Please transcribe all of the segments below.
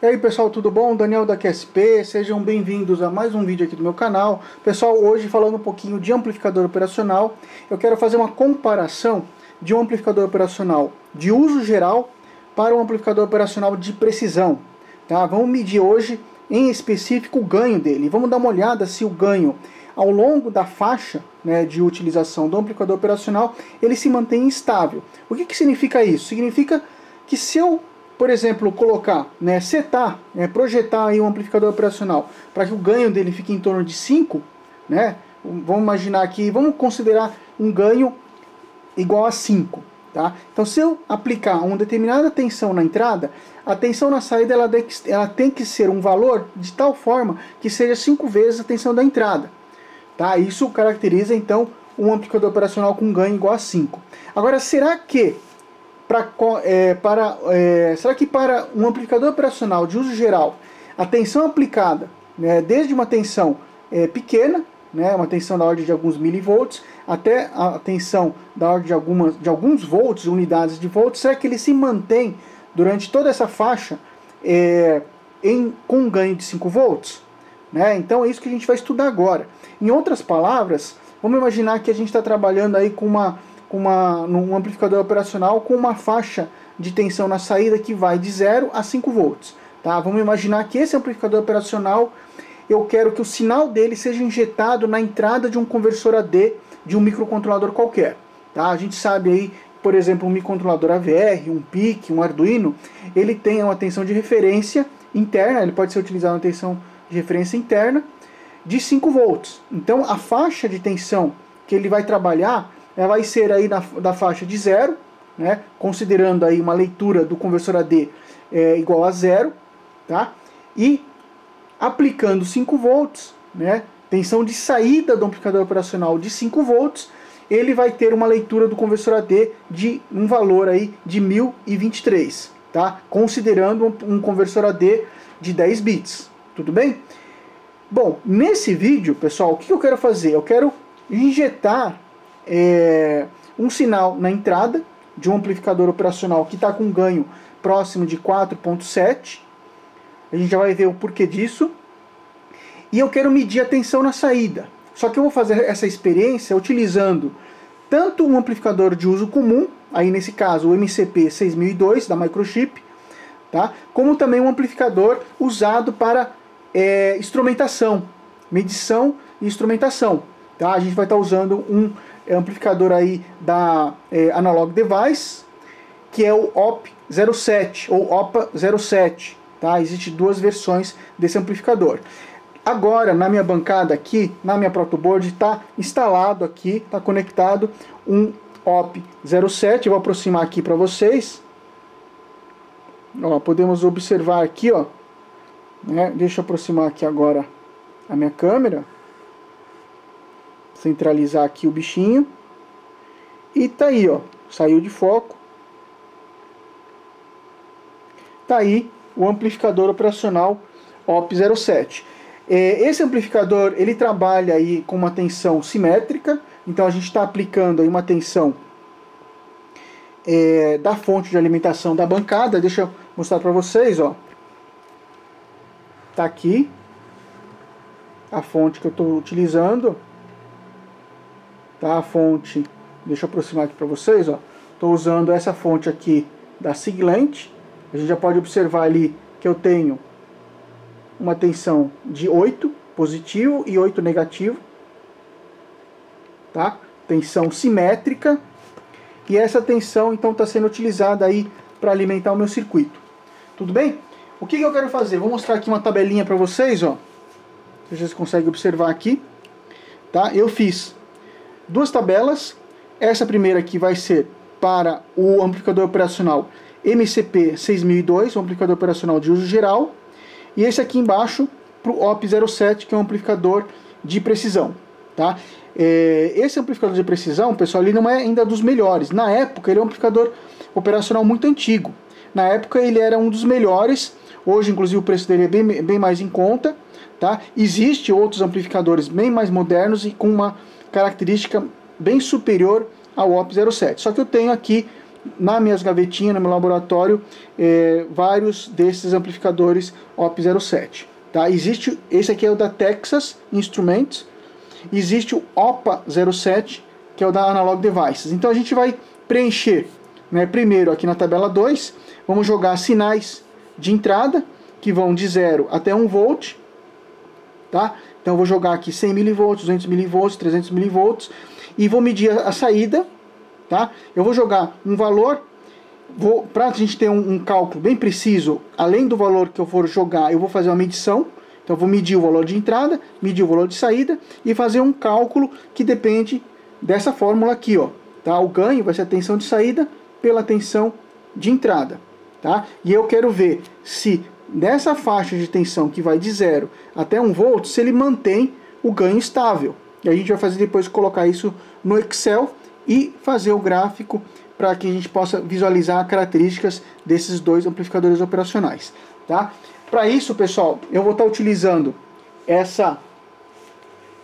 E aí pessoal, tudo bom? Daniel da QSP, sejam bem-vindos a mais um vídeo aqui do meu canal. Pessoal, hoje falando um pouquinho de amplificador operacional, eu quero fazer uma comparação de um amplificador operacional de uso geral para um amplificador operacional de precisão. Tá? Vamos medir hoje em específico o ganho dele. Vamos dar uma olhada se o ganho ao longo da faixa, né, de utilização do amplificador operacional, ele se mantém estável. O que significa isso? Significa que se eu, por exemplo, colocar, né, setar, projetar aí um amplificador operacional para que o ganho dele fique em torno de 5, né, vamos imaginar aqui, vamos considerar um ganho igual a 5. Tá? Então, se eu aplicar uma determinada tensão na entrada, a tensão na saída ela tem que ser um valor de tal forma que seja 5 vezes a tensão da entrada. Tá? Isso caracteriza, então, um amplificador operacional com ganho igual a 5. Agora, será que para um amplificador operacional de uso geral, a tensão aplicada, né, desde uma tensão pequena, né, uma tensão da ordem de alguns milivolts, até a tensão da ordem de alguns volts, unidades de volts, será que ele se mantém durante toda essa faixa com um ganho de 5 volts? Né? Então é isso que a gente vai estudar agora. Em outras palavras, vamos imaginar que a gente está trabalhando aí num amplificador operacional com uma faixa de tensão na saída que vai de 0 a 5 volts. Tá? Vamos imaginar que esse amplificador operacional, eu quero que o sinal dele seja injetado na entrada de um conversor AD de um microcontrolador qualquer. Tá? A gente sabe aí, por exemplo, um microcontrolador AVR, um PIC, um Arduino, ele tem uma tensão de referência interna, ele pode ser utilizado na tensão de referência interna de 5 volts. Então a faixa de tensão que ele vai trabalhar vai ser aí da faixa de 0, né, considerando aí uma leitura do conversor AD igual a 0, tá? E aplicando 5 volts, né, tensão de saída do amplificador operacional de 5 volts, ele vai ter uma leitura do conversor AD de um valor aí de 1023, tá? Considerando um conversor AD de 10 bits, tudo bem? Bom, nesse vídeo, pessoal, o que eu quero fazer? Eu quero injetar um sinal na entrada de um amplificador operacional que está com ganho próximo de 4.7. A gente já vai ver o porquê disso. E eu quero medir a tensão na saída. Só que eu vou fazer essa experiência utilizando tanto um amplificador de uso comum, aí nesse caso o MCP6002 da Microchip, tá? Como também um amplificador usado para instrumentação, medição e instrumentação. Tá? A gente vai estar usando um amplificador aí da Analog Device, que é o OP07 ou OPA07. Tá? Existem duas versões desse amplificador. Agora, na minha bancada aqui, na minha protoboard, está instalado aqui, está conectado um OP07. Eu vou aproximar aqui para vocês. Ó, podemos observar aqui, ó, né? Deixa eu aproximar aqui agora a minha câmera. Centralizar aqui o bichinho. E tá aí, ó, saiu de foco. Tá aí o amplificador operacional OP07. Esse amplificador, ele trabalha aí com uma tensão simétrica. Então a gente está aplicando aí uma tensão da fonte de alimentação da bancada. Deixa eu mostrar para vocês, ó. Tá aqui a fonte que eu estou utilizando. Tá, a fonte, deixa eu aproximar aqui para vocês, ó. Estou usando essa fonte aqui da Siglent. A gente já pode observar ali que eu tenho uma tensão de 8 positivo e 8 negativo. Tá? Tensão simétrica. E essa tensão então está sendo utilizada aí para alimentar o meu circuito. Tudo bem? O que eu quero fazer? Vou mostrar aqui uma tabelinha para vocês, ó. Vocês conseguem observar aqui. Tá? Eu fiz duas tabelas. Essa primeira aqui vai ser para o amplificador operacional MCP6002, um amplificador operacional de uso geral. E esse aqui embaixo para o OP07, que é um amplificador de precisão. Tá? Esse amplificador de precisão, pessoal, ele não é ainda dos melhores. Na época ele é um amplificador operacional muito antigo. Na época ele era um dos melhores. Hoje, inclusive, o preço dele é bem mais em conta. Tá? Existem outros amplificadores bem mais modernos e com uma característica bem superior ao OP07. Só que eu tenho aqui nas minhas gavetinhas, no meu laboratório, vários desses amplificadores OP07. Tá? Existe, esse aqui é o da Texas Instruments, existe o OPA07, que é o da Analog Devices. Então a gente vai preencher, né, primeiro aqui na tabela 2, vamos jogar sinais de entrada, que vão de 0 até 1 volt, tá? Então eu vou jogar aqui 100 mV, 200 mV, 300 mV, e vou medir a saída, tá? Eu vou jogar um valor, para a gente ter um cálculo bem preciso, além do valor que eu for jogar, eu vou fazer uma medição. Então eu vou medir o valor de entrada, medir o valor de saída e fazer um cálculo que depende dessa fórmula aqui, ó, tá? O ganho vai ser a tensão de saída pela tensão de entrada, tá? E eu quero ver se nessa faixa de tensão que vai de 0 até 1 volt, se ele mantém o ganho estável. E a gente vai fazer depois colocar isso no Excel e fazer o gráfico para que a gente possa visualizar características desses dois amplificadores operacionais, tá? Para isso, pessoal, eu vou estar utilizando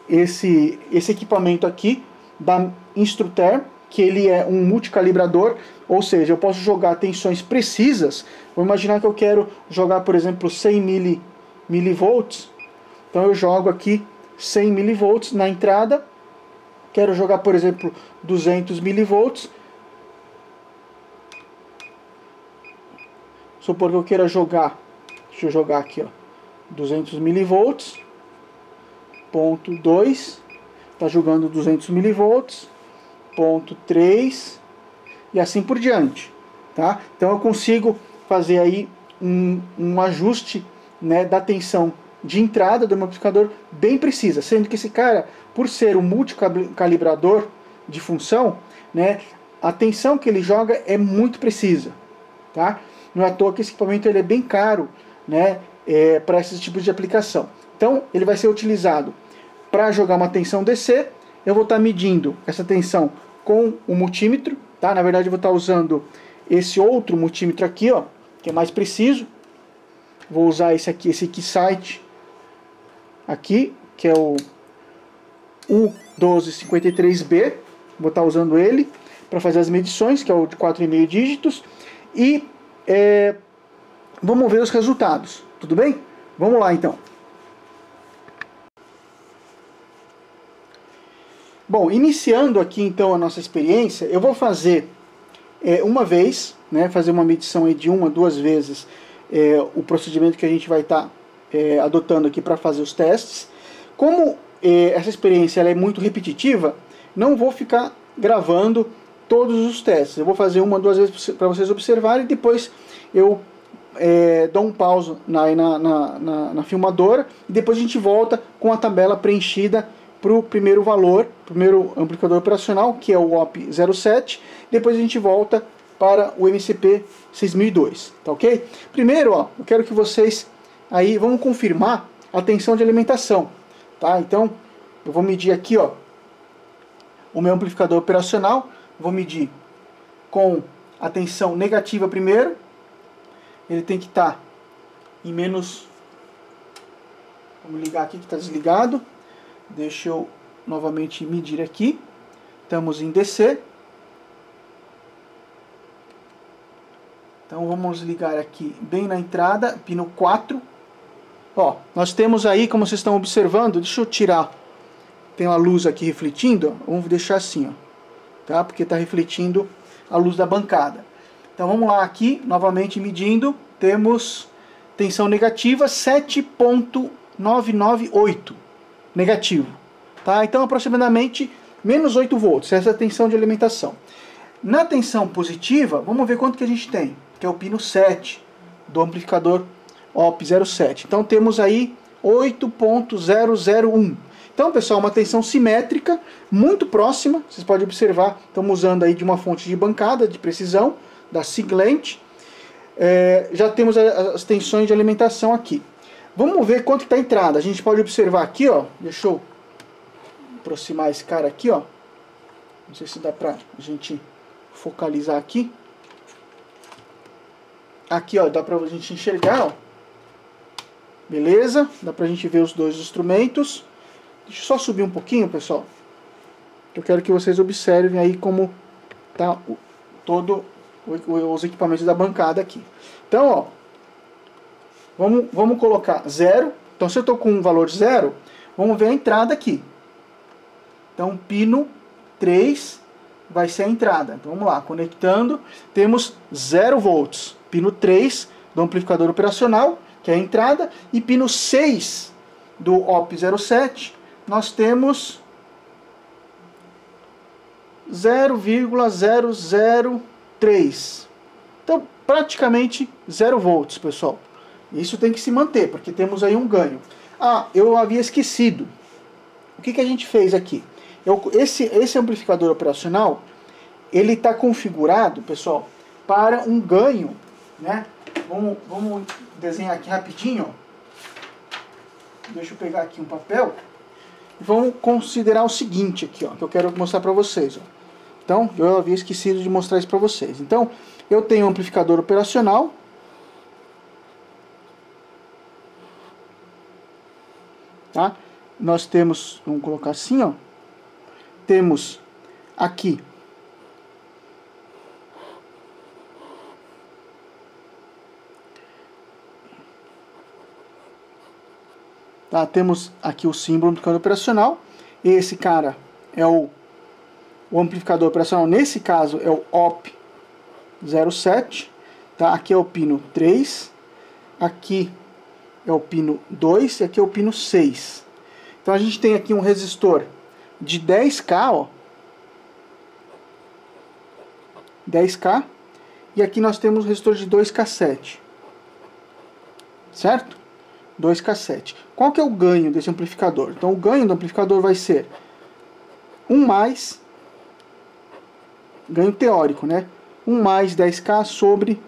esse equipamento aqui da Instruter, que ele é um multicalibrador, ou seja, eu posso jogar tensões precisas. Vou imaginar que eu quero jogar, por exemplo, 100 milivolts, então eu jogo aqui 100 milivolts na entrada. Quero jogar, por exemplo, 200 milivolts. Supor que eu queira jogar, deixa eu jogar aqui, ó, 200 milivolts, ponto 2, está jogando 200 milivolts, ponto 3, e assim por diante, tá? Então eu consigo fazer aí um ajuste, né, da tensão de entrada do meu amplificador bem precisa, sendo que esse cara, por ser um multicalibrador de função, né, a tensão que ele joga é muito precisa, tá? Não é à toa que esse equipamento ele é bem caro, né, para esses tipos de aplicação. Então ele vai ser utilizado para jogar uma tensão DC. Eu vou estar medindo essa tensão com o multímetro, tá? Na verdade eu vou estar usando esse outro multímetro aqui, ó, que é mais preciso. Vou usar esse aqui, esse Keysight aqui, que é o U1253B. Vou estar usando ele para fazer as medições, que é o de 4,5 dígitos. E vamos ver os resultados, tudo bem? Vamos lá então. Bom, iniciando aqui então a nossa experiência, eu vou fazer uma vez, né, fazer uma medição aí de 1 a 2 vezes o procedimento que a gente vai estar adotando aqui para fazer os testes. Como essa experiência ela é muito repetitiva, não vou ficar gravando todos os testes. Eu vou fazer 1 a 2 vezes para vocês observarem e depois eu dou um pause na filmadora e depois a gente volta com a tabela preenchida para o primeiro valor, primeiro amplificador operacional, que é o OP07. Depois a gente volta para o MCP 6002, tá ok? Primeiro, ó, eu quero que vocês aí vamos confirmar a tensão de alimentação, tá? Então eu vou medir aqui, ó, o meu amplificador operacional. Vou medir com a tensão negativa primeiro. Ele tem que estar em menos... Vamos ligar aqui que está desligado. Deixa eu novamente medir aqui. Estamos em DC. Então vamos ligar aqui bem na entrada, pino 4. Ó, nós temos aí, como vocês estão observando, deixa eu tirar. Tem uma luz aqui refletindo, ó. Vamos deixar assim, ó, tá? Porque está refletindo a luz da bancada. Então vamos lá aqui, novamente medindo. Temos tensão negativa 7.998. Negativo, tá? Então aproximadamente menos 8 volts, essa é a tensão de alimentação. Na tensão positiva, vamos ver quanto que a gente tem, que é o pino 7 do amplificador OP07. Então temos aí 8.001. Então, pessoal, uma tensão simétrica, muito próxima, vocês podem observar, estamos usando aí de uma fonte de bancada de precisão, da Siglent. Já temos as tensões de alimentação aqui. Vamos ver quanto está a entrada. A gente pode observar aqui, ó. Deixa eu aproximar esse cara aqui, ó. Não sei se dá pra gente focalizar aqui. Aqui, ó, dá pra gente enxergar, ó. Beleza? Dá pra gente ver os dois instrumentos. Deixa eu só subir um pouquinho, pessoal. Eu quero que vocês observem aí como tá todo os equipamentos da bancada aqui. Então, ó, vamos colocar 0. Então, se eu estou com um valor 0, vamos ver a entrada aqui. Então, pino 3 vai ser a entrada. Então, vamos lá, conectando, temos 0 volts. Pino 3 do amplificador operacional, que é a entrada, e pino 6 do OP07, nós temos 0,003. Então, praticamente 0 volts, pessoal. Isso tem que se manter, porque temos aí um ganho. Ah, eu havia esquecido. O que a gente fez aqui? Esse amplificador operacional, ele está configurado, pessoal, para um ganho, né? Vamos desenhar aqui rapidinho, ó. Deixa eu pegar aqui um papel. Vamos considerar o seguinte aqui, ó, que eu quero mostrar para vocês, ó. Então, eu havia esquecido de mostrar isso para vocês. Então, eu tenho um amplificador operacional. Tá? Nós temos, vamos colocar assim, ó. Temos aqui tá? Temos aqui o símbolo do amplificador operacional. Esse cara é o amplificador operacional, nesse caso é o OP07, tá? Aqui é o pino 3, aqui é o pino 2 e aqui é o pino 6. Então a gente tem aqui um resistor de 10K, ó. 10K. E aqui nós temos um resistor de 2K7. Certo? 2K7. Qual que é o ganho desse amplificador? Então o ganho do amplificador vai ser 1 mais, ganho teórico, né? 1 mais 10K sobre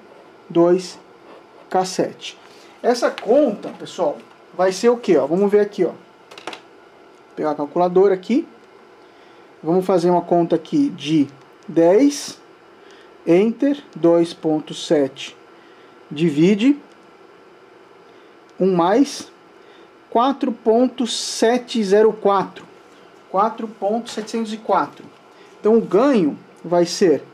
2K7. Essa conta, pessoal, vai ser o que? Vamos ver aqui, ó. Vou pegar a calculadora aqui. Vamos fazer uma conta aqui de 10, Enter, 2.7, divide 1 mais 4.704. 4.704. Então o ganho vai ser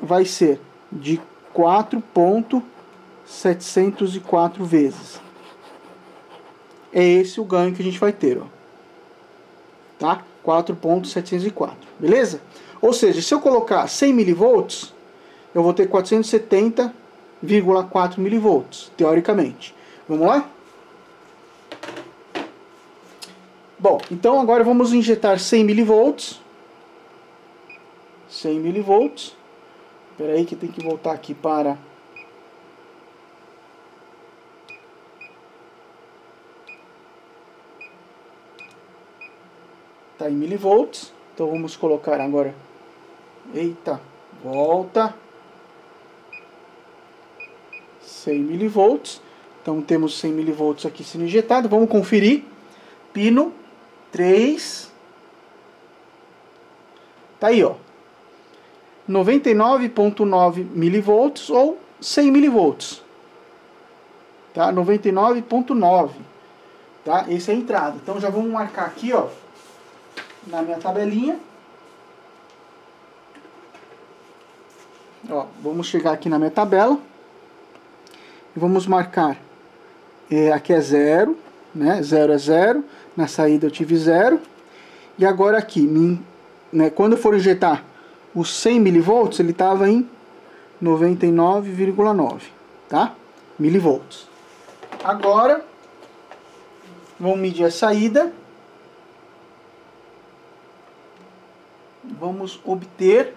vai ser de 4.704 vezes. É esse o ganho que a gente vai ter, ó. Tá? 4.704, beleza? Ou seja, se eu colocar 100 mV, eu vou ter 470,4 mV, teoricamente. Vamos lá? Bom, então agora vamos injetar 100 mV. 100 mV. Espera aí que tem que voltar aqui para... Tá em milivolts. Então vamos colocar agora... Eita, volta. 100 mV. Então temos 100 mV aqui sendo injetado. Vamos conferir. Pino 3. Tá aí, ó. 99,9 mV ou 100 mV. Tá? 99,9. Tá? Essa é a entrada. Então já vamos marcar aqui, ó, na minha tabelinha. Ó, vamos chegar aqui na minha tabela. E vamos marcar. Aqui é 0, né? 0 é 0. Na saída eu tive 0. E agora aqui, né, quando eu for injetar os 100 mV, ele estava em 99,9, tá? Milivolts. Agora, vamos medir a saída. Vamos obter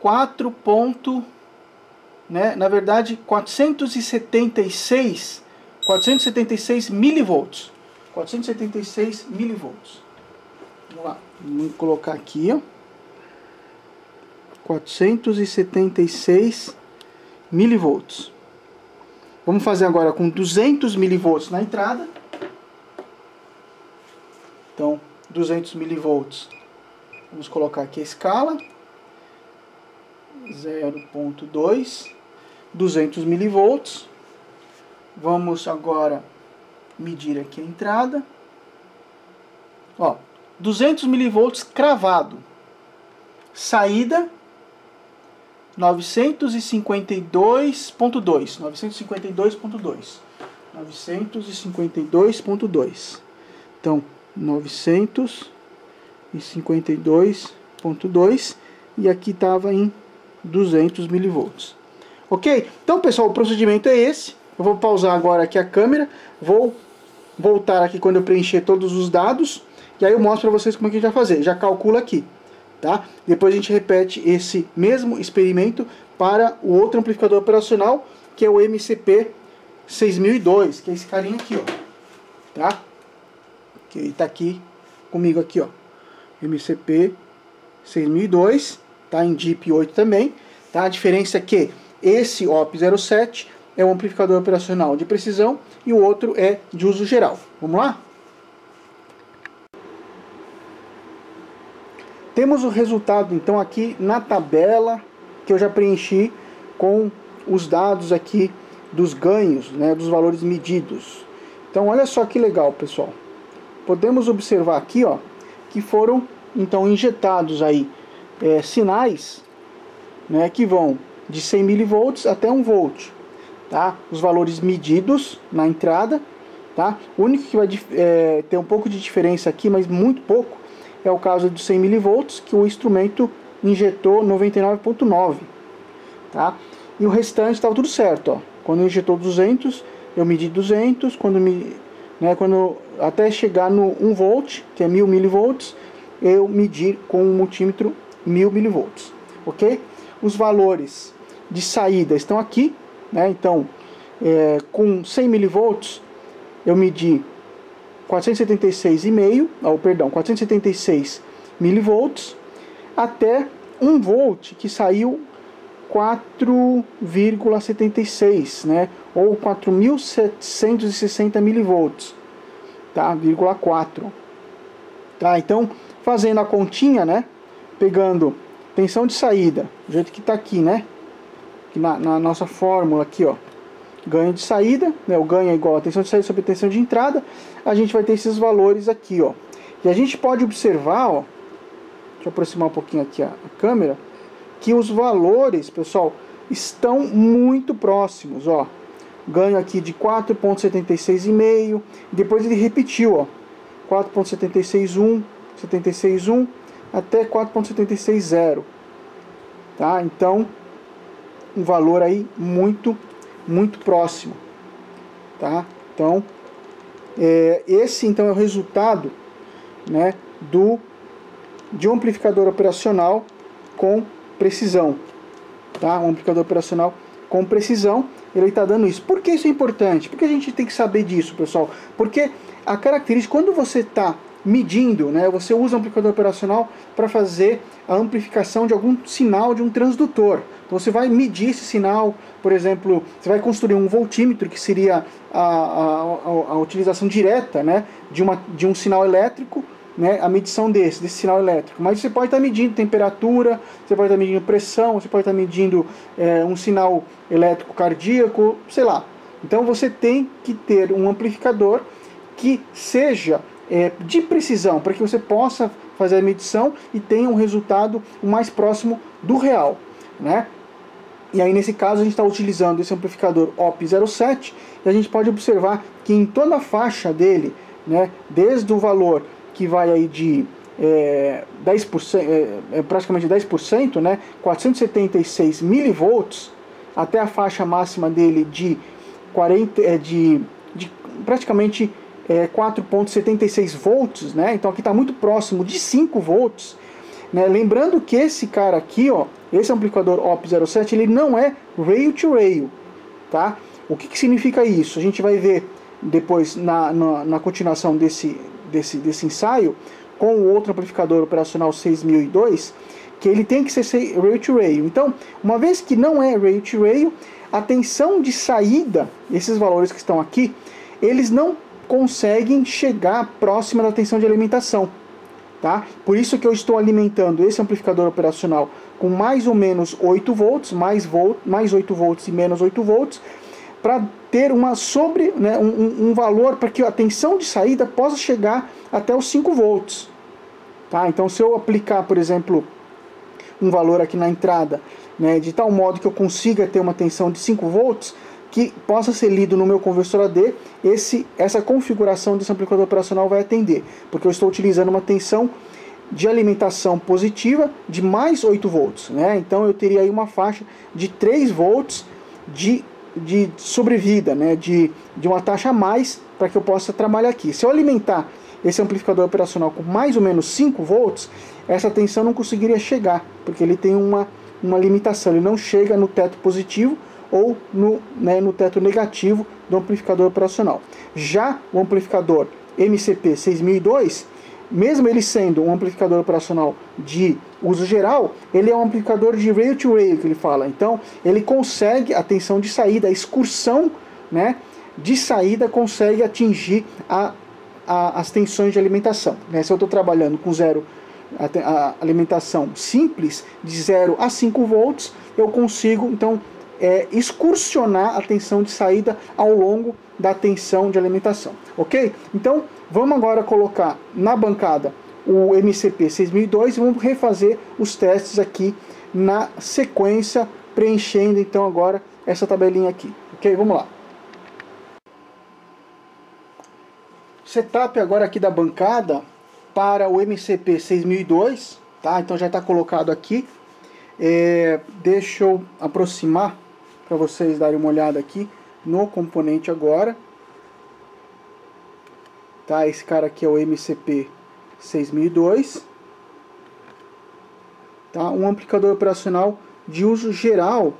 476 milivolts. 476 milivolts. Vamos lá, vamos colocar aqui, ó. 476 milivolts. Vamos fazer agora com 200 milivolts na entrada. Então, 200 milivolts. Vamos colocar aqui a escala. 0.2. 200 milivolts. Vamos agora medir aqui a entrada. Ó, 200 milivolts cravado. Saída 952.2. 952.2. 952.2. Então, 952.2 e aqui estava em 200 milivolts. Ok? Então, pessoal, o procedimento é esse. Eu vou pausar agora aqui a câmera, vou voltar aqui quando eu preencher todos os dados e aí eu mostro para vocês como é que a gente vai fazer. Já calcula aqui, tá? Depois a gente repete esse mesmo experimento para o outro amplificador operacional, que é o MCP 6002, que é esse carinha aqui, ó, tá? Que está aqui comigo aqui, ó, MCP 6002, tá em DIP 8 também, tá? A diferença é que esse OP07 é um amplificador operacional de precisão e o outro é de uso geral. Vamos lá? Temos o resultado então aqui na tabela que eu já preenchi com os dados aqui dos ganhos, né, dos valores medidos. Então olha só que legal, pessoal. Podemos observar aqui, ó, que foram então injetados aí sinais, né, que vão de 100 mV até 1 volt, tá? Os valores medidos na entrada, tá? O único que vai ter um pouco de diferença aqui, mas muito pouco, é o caso de 100 mV, que o instrumento injetou 99.9, tá? E o restante estava tudo certo, ó. Quando injetou 200, eu medi 200, quando até chegar no 1 volt, que é 1000 mV, eu medir com um multímetro 1000 mV, ok? Os valores de saída estão aqui, né? Então, com 100 mV, eu medi 476 mV até 1 volt, que saiu 4,76, né? Ou 4.760 mV, tá? 4. Tá? Então, fazendo a continha, né? Pegando tensão de saída, do jeito que está aqui, né? Aqui na nossa fórmula aqui, ó. Ganho de saída, né? O ganho é igual a tensão de saída sobre tensão de entrada. A gente vai ter esses valores aqui, ó. E a gente pode observar, ó. Deixa eu aproximar um pouquinho aqui a câmera. Que os valores, pessoal, estão muito próximos, ó. Ganho aqui de 4,76,5. Depois ele repetiu, ó. 4,761, 76,1 até 4,760. Tá? Então, um valor aí muito próximo, tá? Então, esse então é o resultado, né, de um amplificador operacional com precisão, tá? Um amplificador operacional com precisão, ele está dando isso. Por que isso é importante? Porque a gente tem que saber disso, pessoal. Porque a característica, quando você está medindo, né, você usa o amplificador operacional para fazer a amplificação de algum sinal de um transdutor. Então você vai medir esse sinal, por exemplo, você vai construir um voltímetro, que seria a utilização direta, né, de um sinal elétrico, né, a medição desse sinal elétrico. Mas você pode estar medindo temperatura, você pode estar medindo pressão, você pode estar medindo um sinal elétrico cardíaco, sei lá. Então você tem que ter um amplificador que seja de precisão, para que você possa fazer a medição e tenha um resultado o mais próximo do real, né? E aí nesse caso a gente está utilizando esse amplificador OP07 e a gente pode observar que em toda a faixa dele, né, desde o valor que vai aí de 10%, praticamente 10%, né, 476 milivolts, até a faixa máxima dele de praticamente 4,76 volts, né? Então aqui está muito próximo de 5 volts, né? Lembrando que esse cara aqui, ó, esse amplificador OP07, ele não é rail to rail, tá? O que significa isso? A gente vai ver depois na continuação desse ensaio com o outro amplificador operacional 6002, que ele tem que ser rail to rail. Então, uma vez que não é rail to rail, a tensão de saída, esses valores que estão aqui, eles não conseguem chegar próxima da tensão de alimentação, tá? Por isso que eu estou alimentando esse amplificador operacional com mais ou menos 8 volts, mais 8 volts e menos 8 volts, para ter um valor para que a tensão de saída possa chegar até os 5 volts, tá? Então se eu aplicar, por exemplo, um valor aqui na entrada, né, de tal modo que eu consiga ter uma tensão de 5 volts, que possa ser lido no meu conversor AD, essa configuração desse amplificador operacional vai atender, porque eu estou utilizando uma tensão de alimentação positiva de mais 8 volts, né? Então eu teria aí uma faixa de 3 volts de sobrevida, né? de uma taxa a mais para que eu possa trabalhar aqui. Se eu alimentar esse amplificador operacional com mais ou menos 5 volts, essa tensão não conseguiria chegar, porque ele tem uma limitação, ele não chega no teto positivo ou no teto negativo do amplificador operacional. Já o amplificador MCP 6002, mesmo ele sendo um amplificador operacional de uso geral, ele é um amplificador de rail to rail, que ele fala. Então, ele consegue a tensão de saída, a excursão, né, de saída consegue atingir as tensões de alimentação, né? Se eu estou trabalhando com a alimentação simples, de 0 a 5 volts, eu consigo, então, excursionar a tensão de saída ao longo da tensão de alimentação, ok? Então, vamos agora colocar na bancada o MCP 6002 e vamos refazer os testes aqui na sequência, preenchendo então agora essa tabelinha aqui, ok? Vamos lá. Setup agora aqui da bancada para o MCP 6002, tá? Então já está colocado aqui. Deixa eu aproximar para vocês darem uma olhada aqui no componente agora. Tá? Esse cara aqui é o MCP 6002. Tá? Um amplificador operacional de uso geral.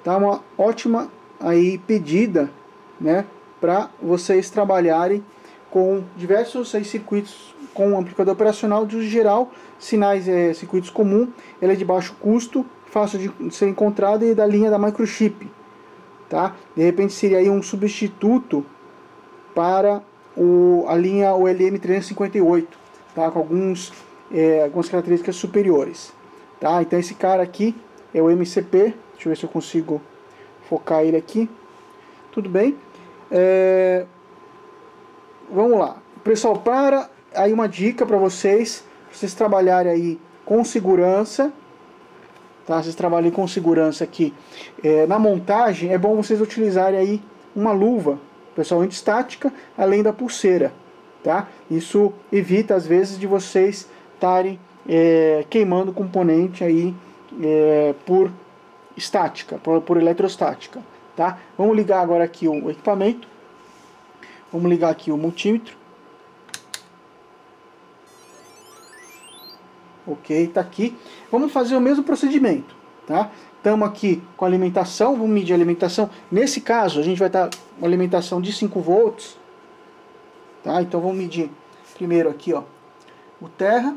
Tá? Uma ótima aí pedida, né, para vocês trabalharem com diversos aí circuitos com um amplificador operacional de uso geral, sinais, circuitos comum. Ele é de baixo custo, fácil de ser encontrado e da linha da Microchip, tá? De repente seria aí um substituto para a linha OLM 358, tá? Com algumas características superiores, tá? Então esse cara aqui é o MCP. Deixa eu ver se eu consigo focar ele aqui. Tudo bem? Vamos lá, pessoal. Para aí uma dica para vocês trabalharem aí com segurança. Tá? Vocês trabalhem com segurança aqui. Na montagem é bom vocês utilizarem aí uma luva, pessoal, anti-estática, além da pulseira, tá? Isso evita às vezes de vocês estarem queimando o componente aí por estática, por eletrostática, tá? Vamos ligar agora aqui o equipamento. Vamos ligar aqui o multímetro. Ok, tá aqui. Vamos fazer o mesmo procedimento, tá? Estamos aqui com a alimentação, vamos medir a alimentação. Nesse caso, a gente vai estar com alimentação de 5 volts, tá? Então vamos medir primeiro aqui, ó, o terra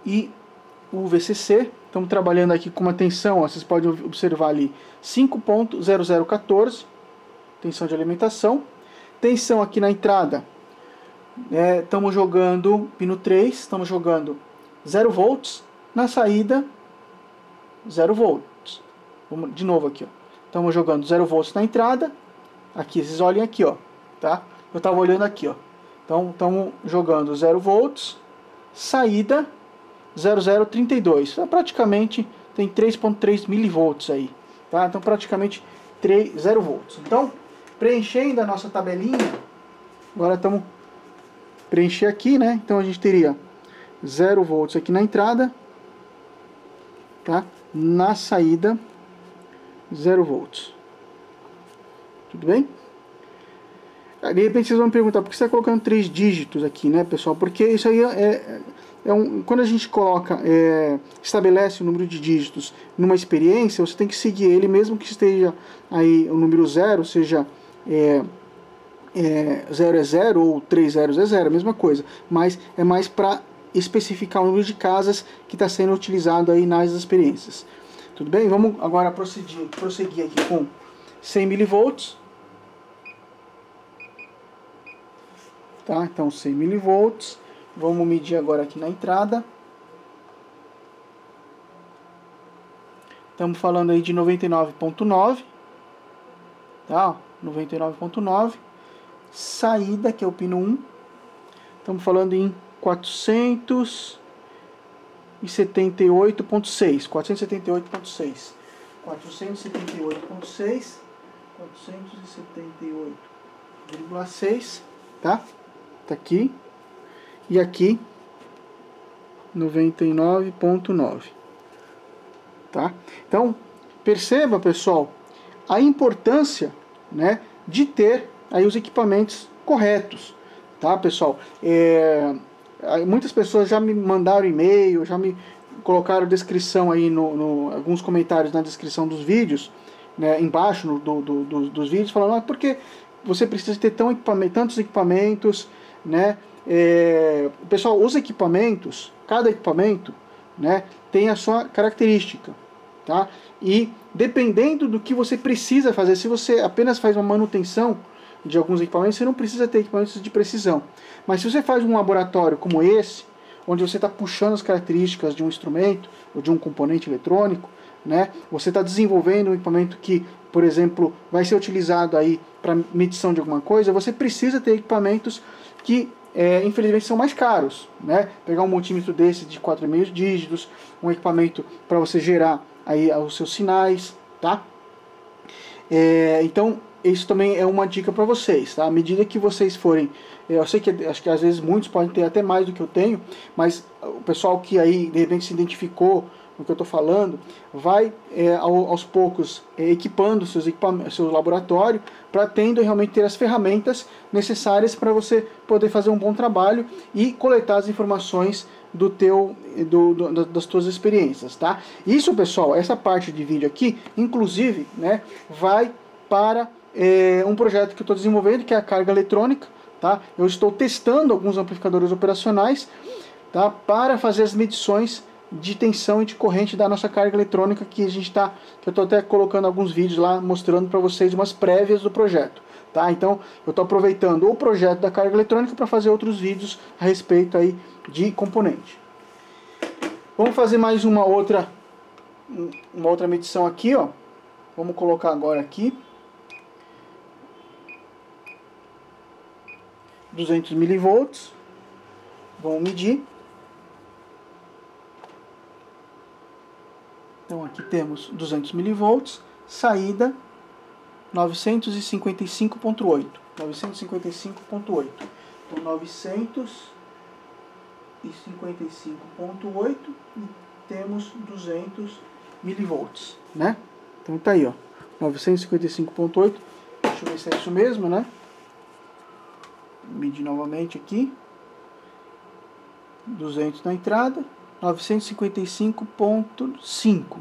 e o VCC. Estamos trabalhando aqui com uma tensão, ó, vocês podem observar ali, 5.0014, tensão de alimentação. Tensão aqui na entrada, estamos jogando pino 3, estamos jogando 0 volts, na saída 0 volts. Vamos de novo aqui, ó. Estamos jogando 0 volts na entrada, aqui, vocês olhem aqui, ó, tá? Eu estava olhando aqui, ó. Então estamos jogando 0 volts, saída 0032. Então, praticamente tem 3.3 milivolts aí, tá? Então praticamente 0 volts. Então, preenchendo a nossa tabelinha, agora estamos preencher aqui, né? Então a gente teria 0 volts aqui na entrada, tá? Na saída 0 volts. Tudo bem? De repente vocês vão me perguntar por que você está colocando 3 dígitos aqui, né, pessoal? Porque isso aí quando a gente coloca, estabelece o número de dígitos numa experiência, você tem que seguir ele, mesmo que esteja aí o número 0, seja 0 é 0 ou 3 zeros é 0, a mesma coisa, mas é mais para especificar o número de casas que está sendo utilizado aí nas experiências. Tudo bem? Vamos agora prosseguir aqui com 100 milivolts. Tá? Então 100 milivolts. Vamos medir agora aqui na entrada. Estamos falando aí de 99.9. Tá? 99.9. Saída, que é o pino 1. Estamos falando em 400 478.6, 478.6, 478.6, 478,6, tá? Tá aqui, e aqui 99.9, tá? Então, perceba, pessoal, a importância, né, de ter aí os equipamentos corretos, tá, pessoal? Muitas pessoas já me mandaram e-mail, já me colocaram descrição aí alguns comentários na descrição dos vídeos, né, embaixo dos vídeos, falando, porque você precisa ter tantos equipamentos, né? Pessoal, os equipamentos, cada equipamento, né, tem a sua característica, tá? E dependendo do que você precisa fazer, se você apenas faz uma manutenção de alguns equipamentos, você não precisa ter equipamentos de precisão. Mas se você faz um laboratório como esse, onde você está puxando as características de um instrumento ou de um componente eletrônico, né, você está desenvolvendo um equipamento que, por exemplo, vai ser utilizado aí para medição de alguma coisa, você precisa ter equipamentos que infelizmente são mais caros, né? Pegar um multímetro desse de 4,5 dígitos, um equipamento para você gerar aí os seus sinais, tá? Então isso também é uma dica para vocês, tá? À medida que vocês forem, eu sei que acho que às vezes muitos podem ter até mais do que eu tenho, mas o pessoal que aí de repente se identificou no que eu estou falando, vai aos poucos equipando seu laboratório para tendo realmente ter as ferramentas necessárias para você poder fazer um bom trabalho e coletar as informações das tuas experiências, tá? Isso, pessoal, essa parte de vídeo aqui, inclusive, né, vai para um projeto que eu estou desenvolvendo, que é a carga eletrônica, tá? Eu estou testando alguns amplificadores operacionais, tá, para fazer as medições de tensão e de corrente da nossa carga eletrônica, que eu estou até colocando alguns vídeos lá mostrando para vocês umas prévias do projeto, tá? Então eu estou aproveitando o projeto da carga eletrônica para fazer outros vídeos a respeito aí de componente. Vamos fazer mais uma outra medição aqui, ó. Vamos colocar agora aqui 200 milivolts. Vamos medir. Então aqui temos 200 milivolts, saída 955.8. 955.8. Então 955.8 e temos 200 milivolts, né? Então tá aí, ó. 955.8. Deixa eu ver se é isso mesmo, né? Medir novamente aqui. 200 na entrada. 955.5,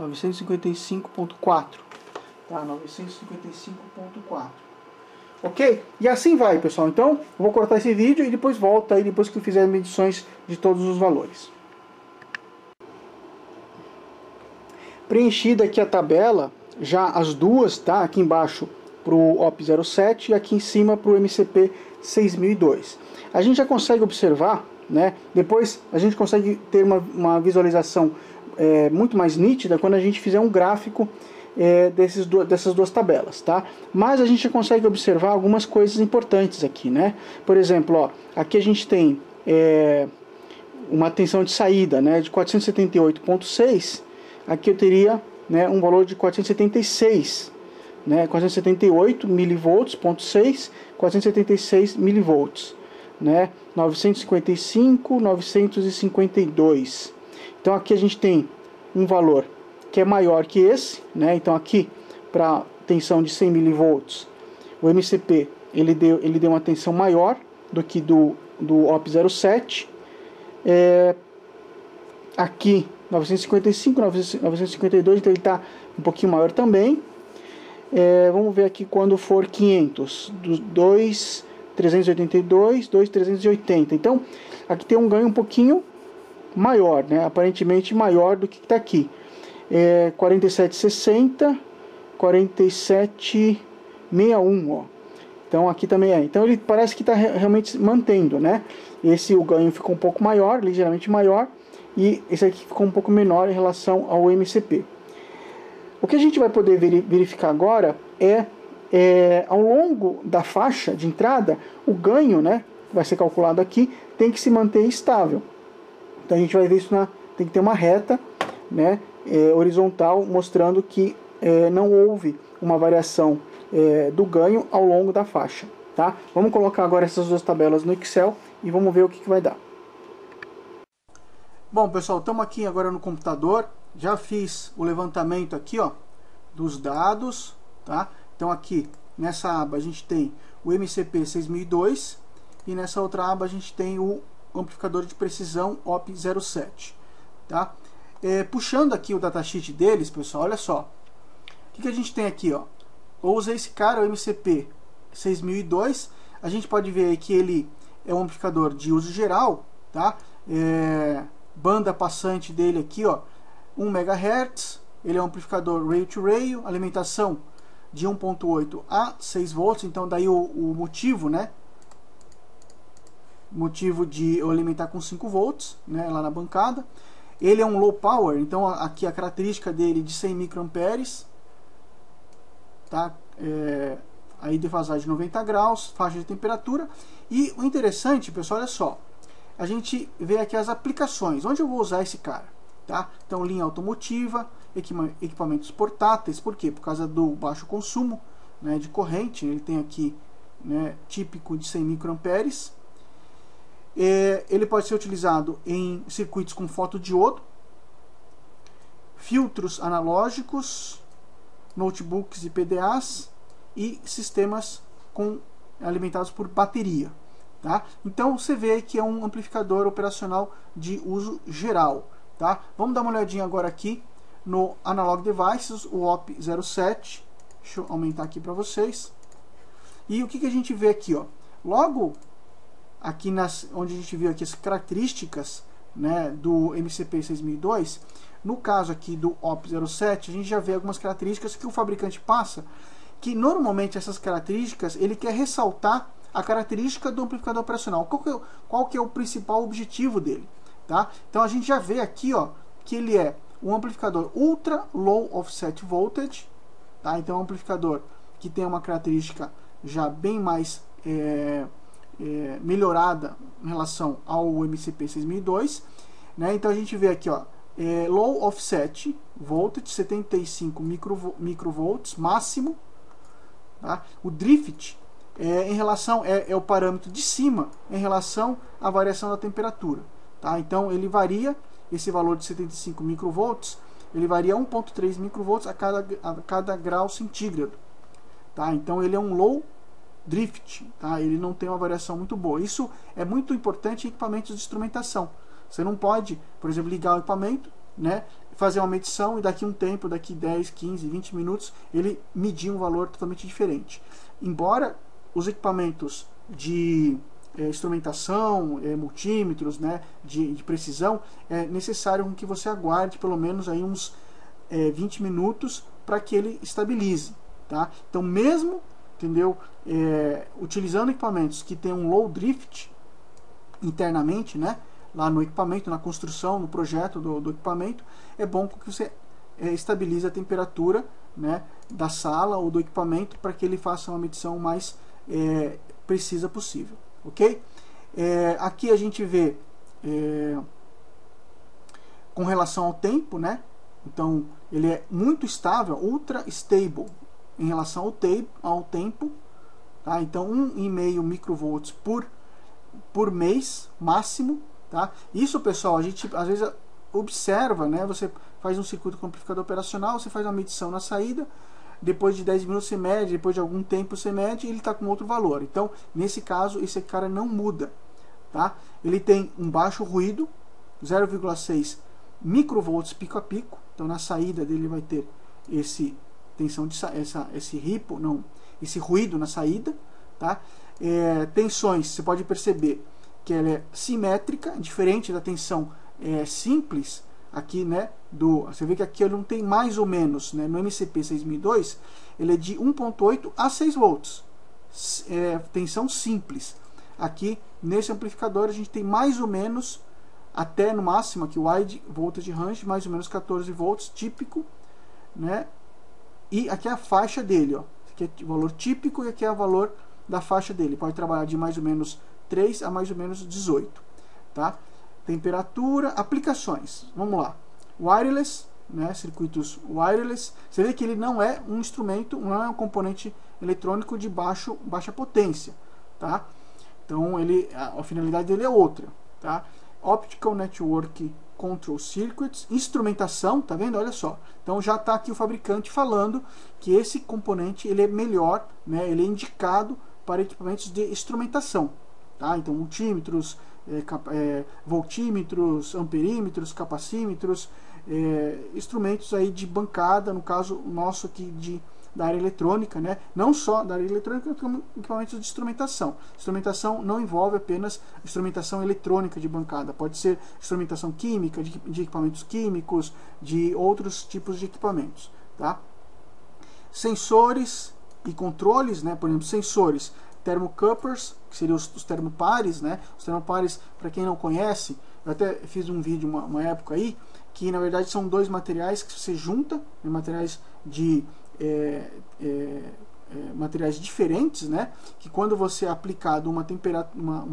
955.4, tá? 955.4, ok? E assim vai, pessoal. Então, eu vou cortar esse vídeo e depois volto aí, depois que eu fizer as medições de todos os valores. Preenchida aqui a tabela, já as duas, tá? Aqui embaixo para o OP07 e aqui em cima para o MCP 6002. A gente já consegue observar, né? Depois a gente consegue ter uma visualização muito mais nítida quando a gente fizer um gráfico dessas duas tabelas, tá? Mas a gente já consegue observar algumas coisas importantes aqui, né? Por exemplo, ó, aqui a gente tem uma tensão de saída, né, de 478.6. Aqui eu teria, né, um valor de 476, né, 478 milivolts, 0.6, 476 milivolts, né, 955, 952. Então aqui a gente tem um valor que é maior que esse, né? Então aqui para tensão de 100 milivolts, o MCP ele deu uma tensão maior do que do OP07. Aqui 955, 952, então ele está um pouquinho maior também. Vamos ver aqui quando for 500, dos 2.382, 2.380. Então aqui tem um ganho um pouquinho maior, né? Aparentemente maior do que está aqui. 47,60, 47,61, ó. Então aqui também é. Então ele parece que está realmente mantendo, né? O ganho ficou um pouco maior, ligeiramente maior, e esse aqui ficou um pouco menor em relação ao MCP. O que a gente vai poder verificar agora ao longo da faixa de entrada, o ganho, né, vai ser calculado aqui, tem que se manter estável. Então a gente vai ver isso tem que ter uma reta, né, horizontal, mostrando que não houve uma variação do ganho ao longo da faixa. Tá? Vamos colocar agora essas duas tabelas no Excel e vamos ver o que vai dar. Bom, pessoal, estamos aqui agora no computador. Já fiz o levantamento aqui, ó, dos dados, tá? Então aqui nessa aba a gente tem o MCP 6002 e nessa outra aba a gente tem o amplificador de precisão OP07, tá? Puxando aqui o datasheet deles, pessoal, olha só. O que a gente tem aqui, ó? Eu usei esse cara, o MCP 6002. A gente pode ver aí que ele é um amplificador de uso geral, tá? Banda passante dele aqui, ó, 1 MHz. Ele é um amplificador rail to rail, alimentação de 1.8 a 6 volts. Então daí o motivo, né? Motivo de eu alimentar com 5 volts, né, lá na bancada. Ele é um low power, então aqui a característica dele de 100 microamperes, tá? Aí defasagem de 90 graus, faixa de temperatura. E o interessante, pessoal, olha só, a gente vê aqui as aplicações, onde eu vou usar esse cara, tá? Então, linha automotiva, equipamentos portáteis. Por quê? Por causa do baixo consumo, né, de corrente. Ele tem aqui, né, típico de 100 microamperes. Ele pode ser utilizado em circuitos com fotodiodo, filtros analógicos, notebooks e PDAs e sistemas alimentados por bateria. Tá? Então você vê que é um amplificador operacional de uso geral. Tá? Vamos dar uma olhadinha agora aqui no Analog Devices, o OP07. Deixa eu aumentar aqui para vocês. E o que a gente vê aqui? Ó? Logo aqui onde a gente viu aqui as características, né, do MCP 6002, no caso aqui do OP07, a gente já vê algumas características que o fabricante passa, que normalmente essas características ele quer ressaltar a característica do amplificador operacional. Qual que é o principal objetivo dele? Tá? Então a gente já vê aqui, ó, que ele é um amplificador Ultra Low Offset Voltage. Tá? Então é um amplificador que tem uma característica já bem mais melhorada em relação ao MCP 6002. Né? Então a gente vê aqui, ó, Low Offset Voltage, 75 microvolts máximo. Tá? O drift em relação é o parâmetro de cima em relação à variação da temperatura. Tá? Então ele varia, esse valor de 75 microvolts, ele varia 1.3 microvolts a cada grau centígrado. Tá? Então ele é um low drift, tá? Ele não tem uma variação muito boa. Isso é muito importante em equipamentos de instrumentação. Você não pode, por exemplo, ligar o equipamento, né, fazer uma medição e daqui um tempo, daqui 10, 15, 20 minutos, ele medir um valor totalmente diferente. Embora os equipamentos de instrumentação, multímetros, né, de precisão, é necessário que você aguarde pelo menos aí uns 20 minutos para que ele estabilize. Tá? Então, mesmo, entendeu, utilizando equipamentos que tem um low drift internamente, né, lá no equipamento, na construção, no projeto do equipamento, é bom que você estabilize a temperatura, né, da sala ou do equipamento para que ele faça uma medição mais precisa possível. Ok? Aqui a gente vê com relação ao tempo, né? Então ele é muito estável, ultra stable em relação ao tempo. Tá? Então 1,5 microvolts por mês máximo. Tá? Isso, pessoal, a gente às vezes observa, né? Você faz um circuito com amplificador operacional, você faz uma medição na saída, depois de 10 minutos você mede, depois de algum tempo você mede e ele está com outro valor. Então, nesse caso, esse cara não muda. Tá? Ele tem um baixo ruído, 0,6 microvolts pico a pico. Então, na saída dele vai ter esse ruído na saída. Tá? Tensões, você pode perceber que ela é simétrica, diferente da tensão simples aqui, né, você vê que aqui ele não tem mais ou menos, né, no MCP 6002 ele é de 1.8 a 6 volts, tensão simples. Aqui nesse amplificador a gente tem mais ou menos, até no máximo aqui o wide voltage range, mais ou menos 14 volts típico, né, e aqui é a faixa dele, ó, aqui é o valor típico e aqui é o valor da faixa dele, pode trabalhar de mais ou menos 3 a mais ou menos 18, tá? temperatura, aplicações. Vamos lá. Wireless, né, circuitos wireless. Você vê que ele não é um instrumento, não é um componente eletrônico de baixa potência, tá? Então a finalidade dele é outra, tá? Optical Network Control Circuits, instrumentação, tá vendo? Olha só. Então já está aqui o fabricante falando que esse componente ele é melhor, né? Ele é indicado para equipamentos de instrumentação, tá? Então multímetros, voltímetros, amperímetros, capacímetros, instrumentos aí de bancada, no caso nosso aqui da área eletrônica, né? Não só da área eletrônica, como equipamentos de instrumentação. Instrumentação não envolve apenas instrumentação eletrônica de bancada, pode ser instrumentação química, de equipamentos químicos, de outros tipos de equipamentos, tá? Sensores e controles, né? Por exemplo, sensores thermocouples, que seriam os termopares, né? Os termopares, para quem não conhece, eu até fiz um vídeo uma época aí, que na verdade são dois materiais que você junta, né? Materiais materiais diferentes, né? Que quando você é aplicado uma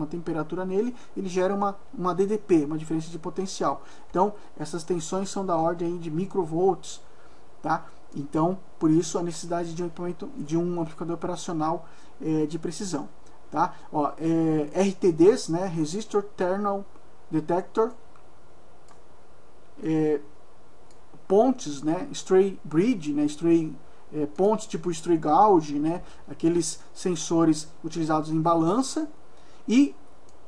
temperatura nele, ele gera uma DDP, uma diferença de potencial. Então, essas tensões são da ordem de microvolts, tá? Então, por isso a necessidade de um equipamento, de um amplificador operacional de precisão, tá? Ó, RTDs, né? Resistor Thermal Detector, pontes, né? Stray bridge, né? Pontes tipo stray gauge, né? Aqueles sensores utilizados em balança. E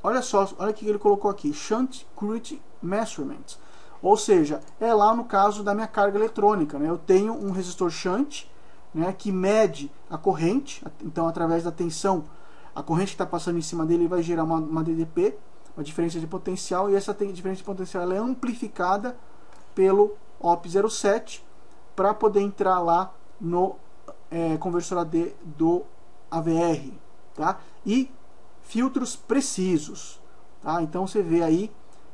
olha só, olha o que ele colocou aqui, Shunt Current Measurement, ou seja, é lá no caso da minha carga eletrônica, né? Eu tenho um resistor shunt, né, que mede a corrente, então através da tensão, a corrente que está passando em cima dele vai gerar uma DDP, uma diferença de potencial, e essa diferença de potencial ela é amplificada pelo OP07 para poder entrar lá no conversor AD do AVR, tá? E filtros precisos, tá? Então você vê aí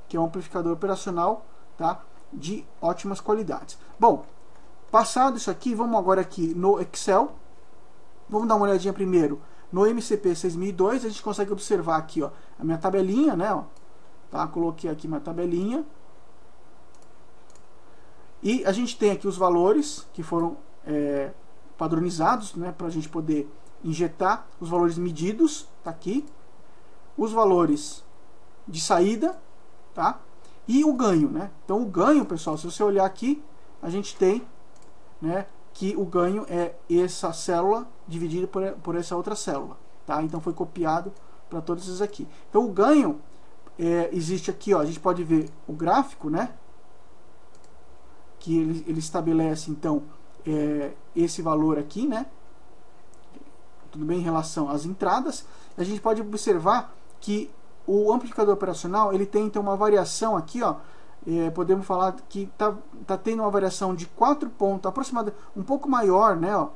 que é um amplificador operacional, tá? De ótimas qualidades. Bom, passado isso aqui, vamos agora aqui no Excel. Vamos dar uma olhadinha primeiro no MCP 6002. A gente consegue observar aqui, ó, a minha tabelinha, né? Ó, tá? Coloquei aqui minha tabelinha. E a gente tem aqui os valores que foram padronizados, né, para a gente poder injetar os valores medidos, tá aqui, os valores de saída, tá, e o ganho, né? Então o ganho, pessoal, se você olhar aqui, a gente tem, né, que o ganho é essa célula dividida por essa outra célula, tá? Então foi copiado para todos esses aqui. Então o ganho existe aqui, ó, a gente pode ver o gráfico, né, que ele estabelece então esse valor aqui, né? Tudo bem em relação às entradas. A gente pode observar que o amplificador operacional ele tem então uma variação aqui, ó. Podemos falar que tá tendo uma variação de 4 pontos, aproximadamente um pouco maior, né? Ó,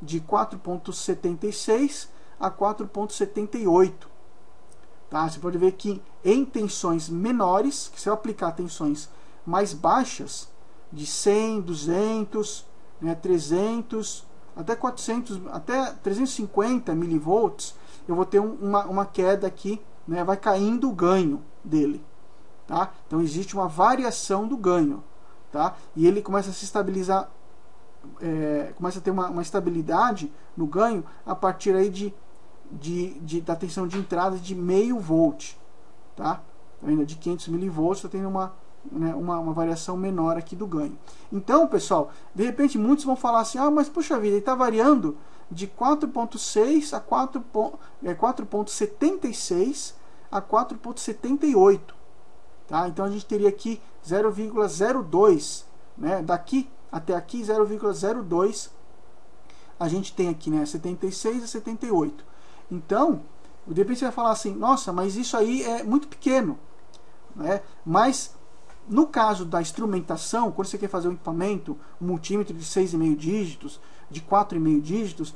de 4,76 a 4,78. Tá? Você pode ver que em tensões menores, que se eu aplicar tensões mais baixas, de 100, 200, né, 300, até 400, até 350 milivolts, eu vou ter uma queda aqui, né, vai caindo o ganho dele, tá? Então existe uma variação do ganho, tá? E ele começa a se estabilizar, começa a ter uma estabilidade no ganho a partir aí da tensão de entrada de meio volt, tá? Ainda de 500 milivolts, está tendo uma variação menor aqui do ganho. Então, pessoal, de repente muitos vão falar assim, ah, mas puxa vida, ele está variando de 4.6 a 4.76 a 4.78, tá? Então a gente teria aqui 0,02, né? Daqui até aqui 0,02 a gente tem aqui, né, 76 a 78. Então, de repente você vai falar assim, nossa, mas isso aí é muito pequeno, né? Mas no caso da instrumentação, quando você quer fazer um equipamento, um multímetro de 6,5 dígitos, de 4,5 dígitos,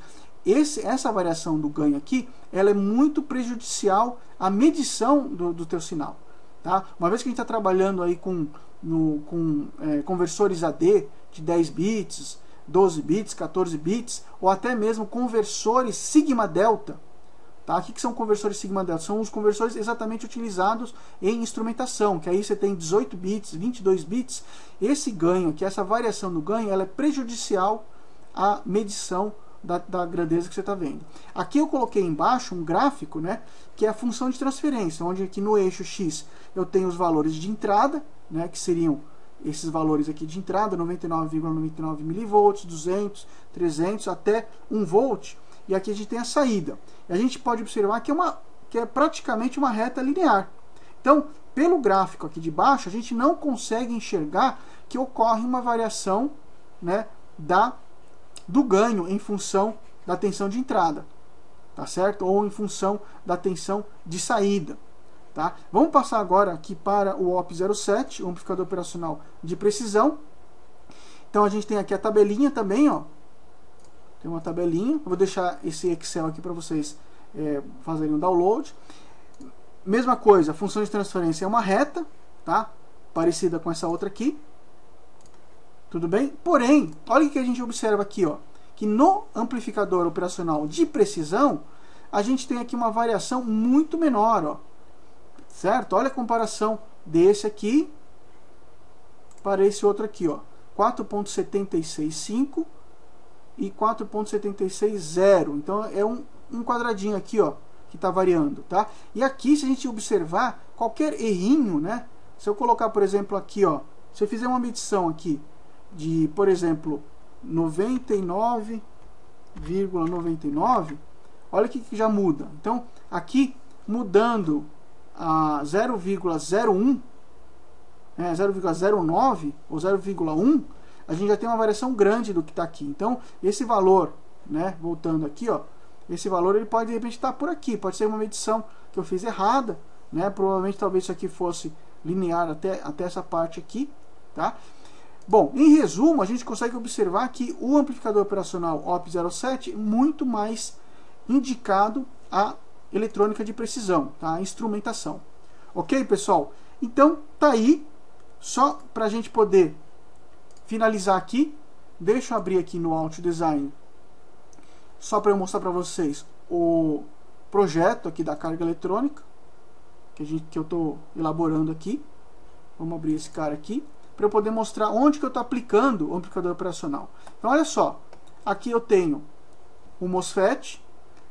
essa variação do ganho aqui, ela é muito prejudicial à medição do teu sinal, tá? Uma vez que a gente está trabalhando aí com conversores AD de 10 bits, 12 bits, 14 bits, ou até mesmo conversores sigma delta, Tá? O que são conversores sigma delta? São os conversores exatamente utilizados em instrumentação, que aí você tem 18 bits, 22 bits. Esse ganho aqui, essa variação do ganho, ela é prejudicial à medição da grandeza que você está vendo. Aqui eu coloquei embaixo um gráfico, né, que é a função de transferência, onde aqui no eixo X eu tenho os valores de entrada, né, que seriam esses valores aqui de entrada, 99,99 mV, 200, 300, até 1 volt. E aqui a gente tem a saída. E a gente pode observar que é praticamente uma reta linear. Então, pelo gráfico aqui de baixo, a gente não consegue enxergar que ocorre uma variação, né, do ganho em função da tensão de entrada, tá certo? Ou em função da tensão de saída. Tá? Vamos passar agora aqui para o OP07, o amplificador operacional de precisão. Então a gente tem aqui a tabelinha também, ó. Tem uma tabelinha, eu vou deixar esse Excel aqui para vocês fazerem o download. Mesma coisa, a função de transferência é uma reta, tá? Parecida com essa outra aqui. Tudo bem? Porém, olha o que a gente observa aqui, ó, que no amplificador operacional de precisão, a gente tem aqui uma variação muito menor, ó. Certo? Olha a comparação desse aqui para esse outro aqui, ó. 4.765 e 4.760. Então é um quadradinho aqui, ó, que está variando, tá? E aqui, se a gente observar qualquer errinho, né? Se eu colocar, por exemplo, aqui, ó, se eu fizer uma medição aqui de, por exemplo, 99,99, olha o que já muda. Então, aqui mudando a 0,01, 0,09 ou 0,1, a gente já tem uma variação grande do que está aqui. Então, esse valor, né, voltando aqui, ó, esse valor ele pode de repente estar por aqui, pode ser uma medição que eu fiz errada, né? Provavelmente talvez isso aqui fosse linear até essa parte aqui, tá? Bom, em resumo, a gente consegue observar que o amplificador operacional OP07 é muito mais indicado a eletrônica de precisão, tá? A instrumentação. Ok, pessoal? Então, tá aí. Só para a gente poder finalizar aqui, deixa eu abrir aqui no Audio Design, só para eu mostrar para vocês o projeto aqui da carga eletrônica, que eu estou elaborando aqui. Vamos abrir esse cara aqui, para eu poder mostrar onde que eu estou aplicando o amplificador operacional. Então, olha só. Aqui eu tenho o MOSFET.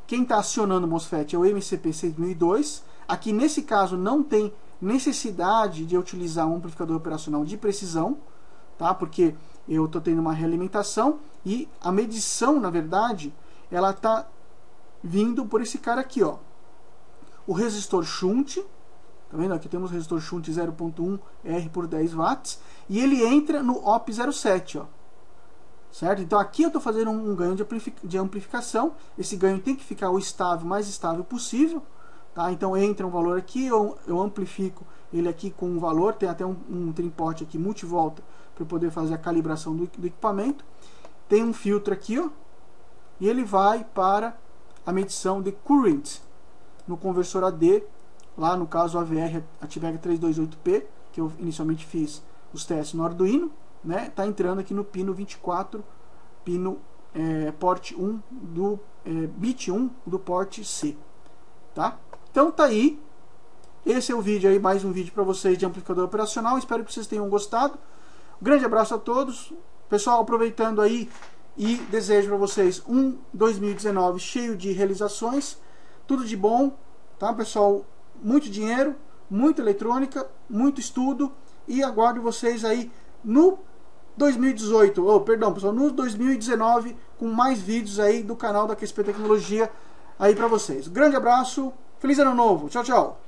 Quem está acionando o MOSFET é o MCP6002. Aqui, nesse caso, não tem necessidade de eu utilizar um amplificador operacional de precisão, tá? Porque eu estou tendo uma realimentação e a medição, na verdade, ela está vindo por esse cara aqui, ó. O resistor shunt, tá vendo? Aqui temos o resistor shunt 0.1 R por 10 watts e ele entra no OP07, ó. Certo? Então aqui eu estou fazendo um ganho de amplificação. Esse ganho tem que ficar o mais estável possível, tá? Então entra um valor aqui, eu amplifico ele aqui com um valor, tem até um trimporte aqui multivolta para poder fazer a calibração do equipamento. Tem um filtro aqui, ó, e ele vai para a medição de current no conversor AD, lá no caso AVR Ativega 328P, que eu inicialmente fiz os testes no Arduino, né? Tá entrando aqui no pino 24, pino porte 1 do bit 1 do porte C, tá? Então tá aí. Esse é o vídeo aí, mais um vídeo para vocês de amplificador operacional. Espero que vocês tenham gostado. Um grande abraço a todos. Pessoal, aproveitando aí e desejo para vocês um 2019 cheio de realizações. Tudo de bom, tá, pessoal? Muito dinheiro, muita eletrônica, muito estudo. E aguardo vocês aí no 2018, perdão, pessoal, no 2019 com mais vídeos aí do canal da QSP Tecnologia aí para vocês. Grande abraço, feliz ano novo. Tchau, tchau.